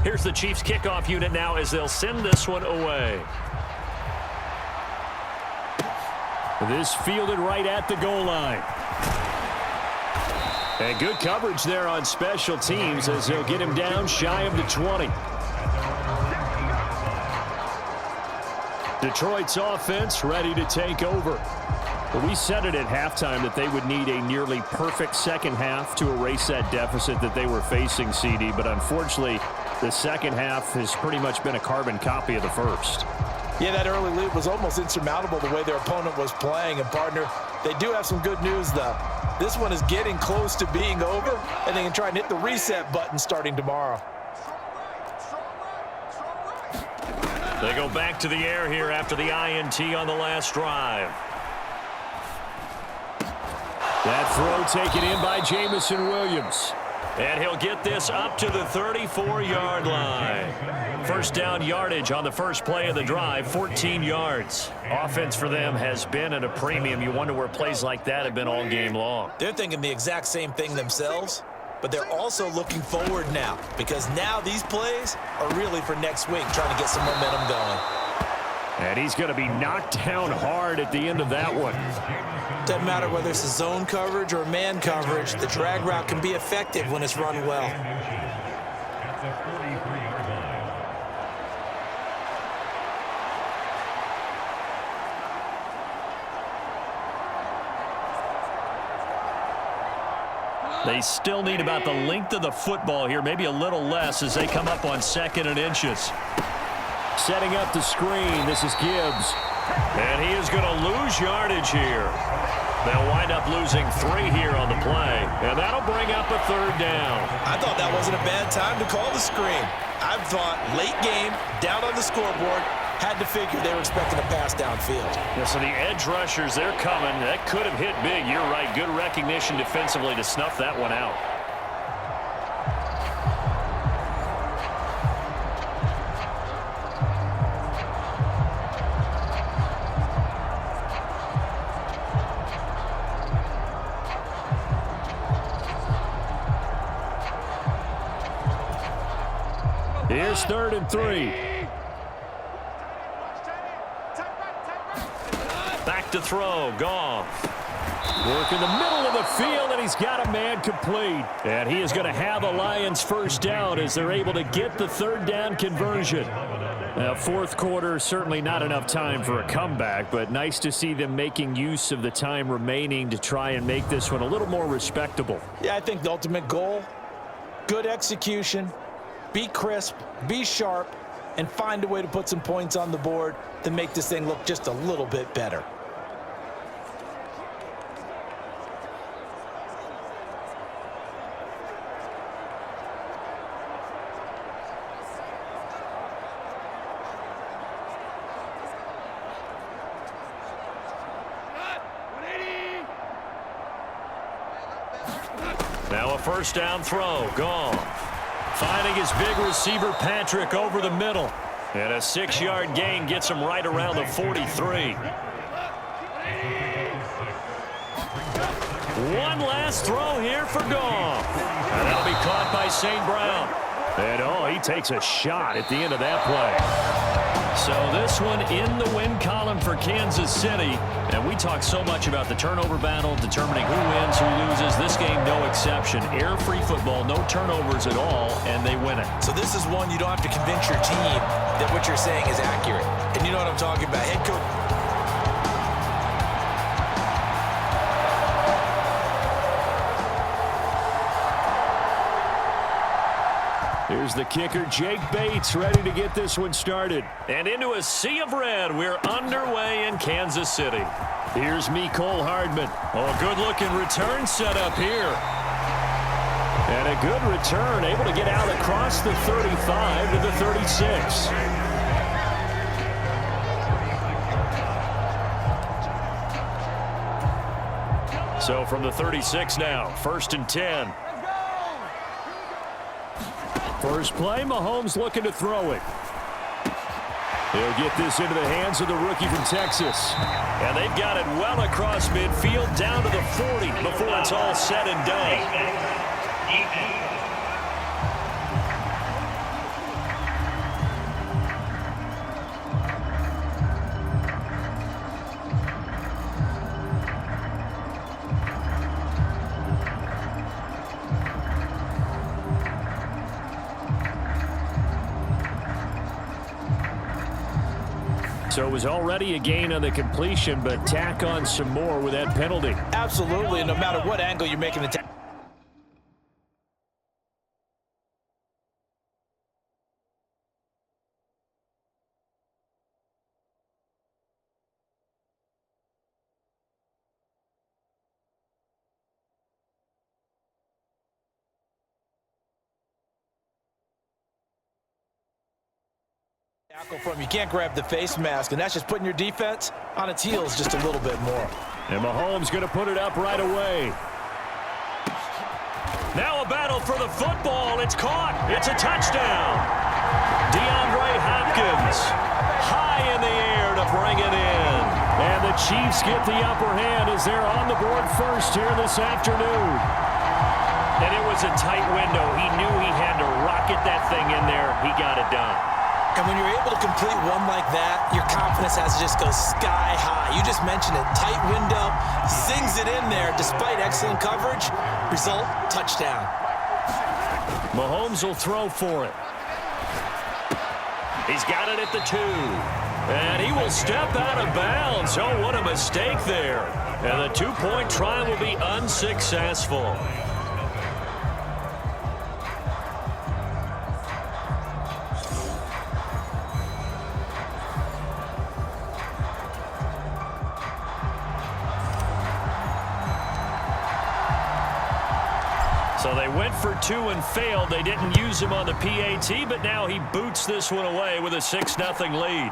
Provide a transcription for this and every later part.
Here's the Chiefs kickoff unit now as they'll send this one away. This fielded right at the goal line. And good coverage there on special teams as they'll get him down shy of the 20. Detroit's offense ready to take over. Well, we said it at halftime that they would need a nearly perfect second half to erase that deficit that they were facing, CD. But unfortunately, the second half has pretty much been a carbon copy of the first. Yeah, that early lead was almost insurmountable the way their opponent was playing. And, partner, they do have some good news, though. This one is getting close to being over, and they can try and hit the reset button starting tomorrow. They go back to the air here after the INT on the last drive. That throw taken in by Jamison Williams. And he'll get this up to the 34-yard line. First down yardage on the first play of the drive, 14 yards. Offense for them has been at a premium. You wonder where plays like that have been all game long. They're thinking the exact same thing themselves, but they're also looking forward now because now these plays are really for next week, trying to get some momentum going. And he's going to be knocked down hard at the end of that one. Doesn't matter whether it's a zone coverage or man coverage, the drag route can be effective when it's run well. They still need about the length of the football here, maybe a little less as they come up on 2nd and inches. Setting up the screen, this is Gibbs. And he is going to lose yardage here. They'll wind up losing 3 here on the play, and that'll bring up a 3rd down. I thought that wasn't a bad time to call the screen. I thought late game, down on the scoreboard, had to figure they were expecting a pass downfield. Yeah, so the edge rushers, they're coming. That could have hit big. You're right. Good recognition defensively to snuff that one out. Here's 3rd and 3. Back to throw. Goff. Work in the middle of the field, and he's got a man complete. And he is going to have a Lions first down as they're able to get the 3rd down conversion. Now, 4th quarter, certainly not enough time for a comeback, but nice to see them making use of the time remaining to try and make this one a little more respectable. Yeah, I think the ultimate goal, good execution, be crisp, be sharp, and find a way to put some points on the board to make this thing look just a little bit better. Now a first down throw. Goff. Finding his big receiver, Patrick, over the middle. And a 6-yard gain gets him right around the 43. One last throw here for Goff. And that'll be caught by St. Brown. And, oh, he takes a shot at the end of that play. So this one in the win column for Kansas City. And we talk so much about the turnover battle, determining who wins, who loses. This game, no exception. Air-free football, no turnovers at all, and they win it. So this is one you don't have to convince your team that what you're saying is accurate. And you know what I'm talking about. Head coach. Here's the kicker, Jake Bates, ready to get this one started. And into a sea of red, we're underway in Kansas City. Here's Mecole Hardman. Oh, good-looking return set up here. And a good return, able to get out across the 35 to the 36. So from the 36 now, 1st and 10. First play, Mahomes looking to throw it. He'll get this into the hands of the rookie from Texas. And they've got it well across midfield down to the 40 before it's all said and done. So it was already a gain on the completion, but tack on some more with that penalty. Absolutely, and no matter what angle you're making the tackle. From you can't grab the face mask, and that's just putting your defense on its heels just a little bit more. And Mahomes going to put it up right away. Now a battle for the football. It's caught. It's a touchdown. DeAndre Hopkins high in the air to bring it in. And the Chiefs get the upper hand as they're on the board first here this afternoon. And it was a tight window. He knew he had to rocket that thing in there. He got it done. And when you're able to complete one like that, your confidence has to just go sky high. You just mentioned it. Tight window, zings it in there despite excellent coverage. Result, touchdown. Mahomes will throw for it. He's got it at the 2. And he will step out of bounds. Oh, what a mistake there. And the 2-point try will be unsuccessful. So they went for 2 and failed. They didn't use him on the PAT, but now he boots this one away with a 6-0 lead.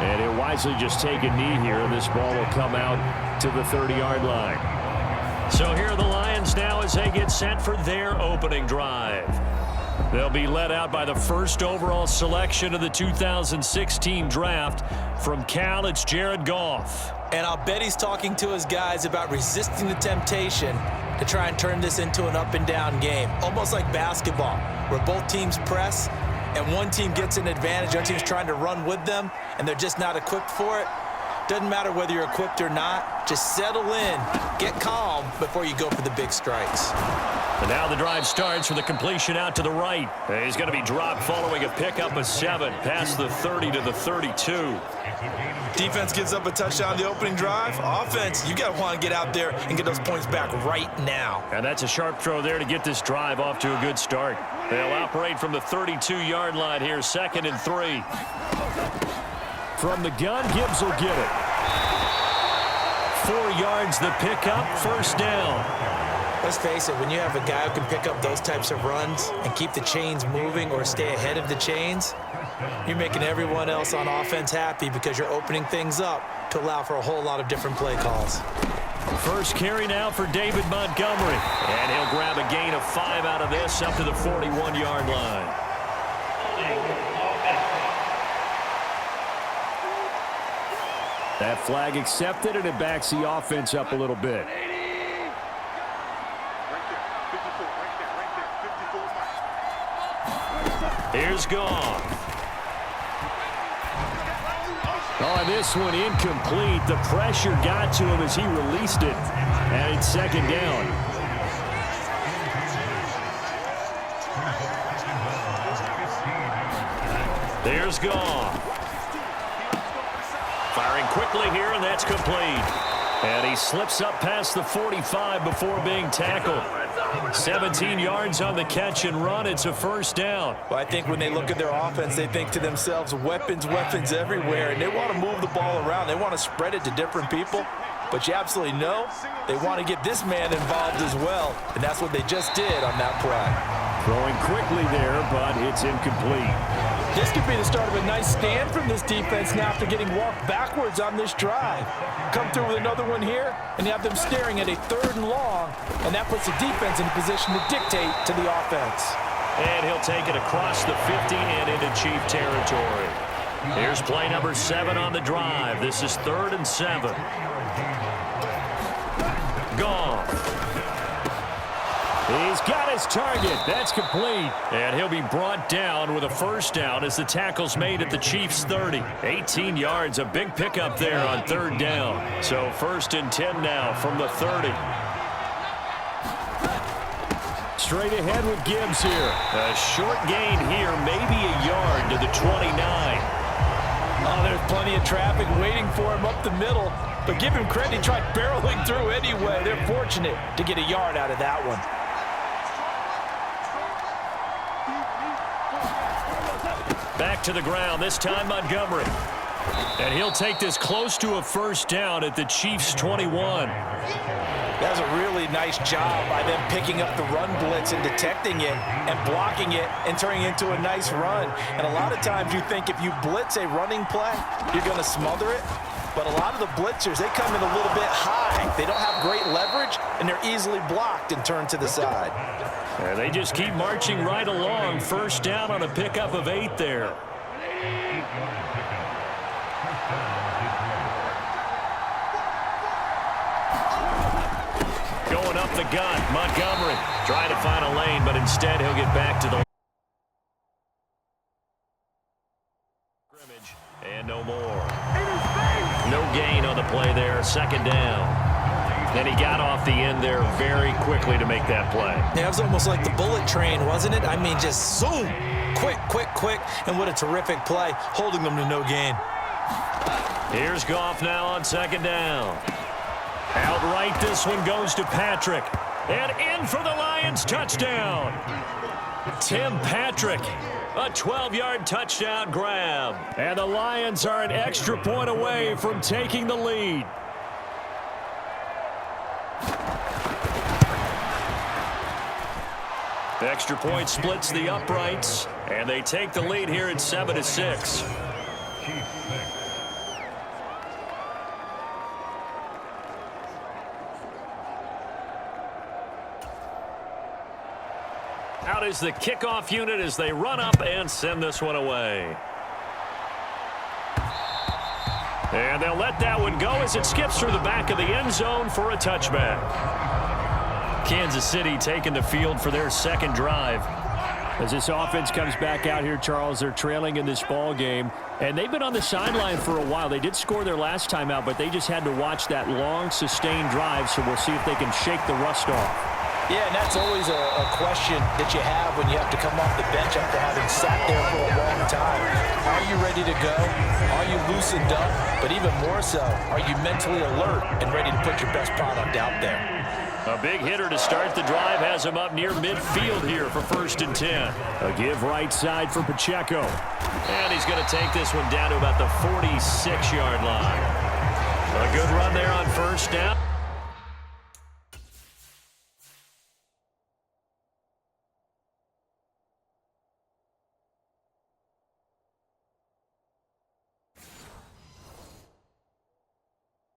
And he'll wisely just take a knee here, and this ball will come out to the 30-yard line. So here are the Lions now as they get set for their opening drive. They'll be led out by the first overall selection of the 2016 draft. From Cal, it's Jared Goff. And I'll bet he's talking to his guys about resisting the temptation to try and turn this into an up-and-down game, almost like basketball, where both teams press and one team gets an advantage, the other team's trying to run with them, and they're just not equipped for it. Doesn't matter whether you're equipped or not. Just settle in, get calm before you go for the big strikes. And now the drive starts with a completion out to the right. He's going to be dropped following a pickup of 7 past the 30 to the 32. Defense gives up a touchdown the opening drive. Offense, you got to want to get out there and get those points back right now. And that's a sharp throw there to get this drive off to a good start. They'll operate from the 32-yard line here, 2nd and 3. From the gun, Gibbs will get it. 4 yards the pickup, first down. Let's face it, when you have a guy who can pick up those types of runs and keep the chains moving or stay ahead of the chains, you're making everyone else on offense happy because you're opening things up to allow for a whole lot of different play calls. First carry now for David Montgomery. And he'll grab a gain of 5 out of this up to the 41-yard line. That flag accepted, and it backs the offense up a little bit. Here's Goff. Oh, this one incomplete. The pressure got to him as he released it. And it's 2nd down. There's Goff. Firing quickly here, and that's complete. And he slips up past the 45 before being tackled. 17 yards on the catch and run. It's a first down. Well, I think when they look at their offense, they think to themselves, weapons, weapons everywhere, and they want to move the ball around. They want to spread it to different people. But you absolutely know they want to get this man involved as well, and that's what they just did on that play. Throwing quickly there, but it's incomplete. This could be the start of a nice stand from this defense now after getting walked backwards on this drive. Come through with another one here, and you have them staring at a 3rd and long, and that puts the defense in a position to dictate to the offense. And he'll take it across the 50 and into Chief territory. Here's play number 7 on the drive. This is 3rd and 7. Goff. He's got his target. That's complete. And he'll be brought down with a first down as the tackle's made at the Chiefs' 30. 18 yards, a big pickup there on 3rd down. So 1st and 10 now from the 30. Straight ahead with Gibbs here. A short gain here, maybe a yard to the 29. Oh, Oh, there's plenty of traffic waiting for him up the middle. But give him credit, he tried barreling through anyway. They're fortunate to get a yard out of that one. Back to the ground, this time Montgomery. And he'll take this close to a first down at the Chiefs' 21. That was a really nice job by them picking up the run blitz and detecting it and blocking it and turning it into a nice run. And a lot of times you think if you blitz a running play, you're going to smother it. But a lot of the blitzers, they come in a little bit high. They don't have great leverage, and they're easily blocked and turned to the side. And they just keep marching right along. First down on a pickup of 8 there. Going up the gut, Montgomery trying to find a lane, but instead he'll get back to the scrimmage. And no more. No gain on the play there, second down. And he got off the end there very quickly to make that play. Yeah, it was almost like the bullet train, wasn't it? I mean, just zoom. Quick, quick, quick. And what a terrific play, holding them to no gain. Here's Goff now on second down. Outright, this one goes to Patrick. And in for the Lions, touchdown. Tim Patrick, a 12-yard touchdown grab. And the Lions are an extra point away from taking the lead. The extra point splits the uprights, and they take the lead here at 7-6. Out is the kickoff unit as they run up and send this one away. And they'll let that one go as it skips through the back of the end zone for a touchback. Kansas City taking the field for their second drive. As this offense comes back out here, Charles, they're trailing in this ball game, and they've been on the sideline for a while. They did score their last time out, but they just had to watch that long, sustained drive, so we'll see if they can shake the rust off. Yeah, and that's always a question that you have when you have to come off the bench after having sat there for a long time. Are you ready to go? Are you loosened up? But even more so, are you mentally alert and ready to put your best product out there? A big hitter to start the drive has him up near midfield here for 1st and 10. A give right side for Pacheco. And he's going to take this one down to about the 46-yard line. A good run there on first down.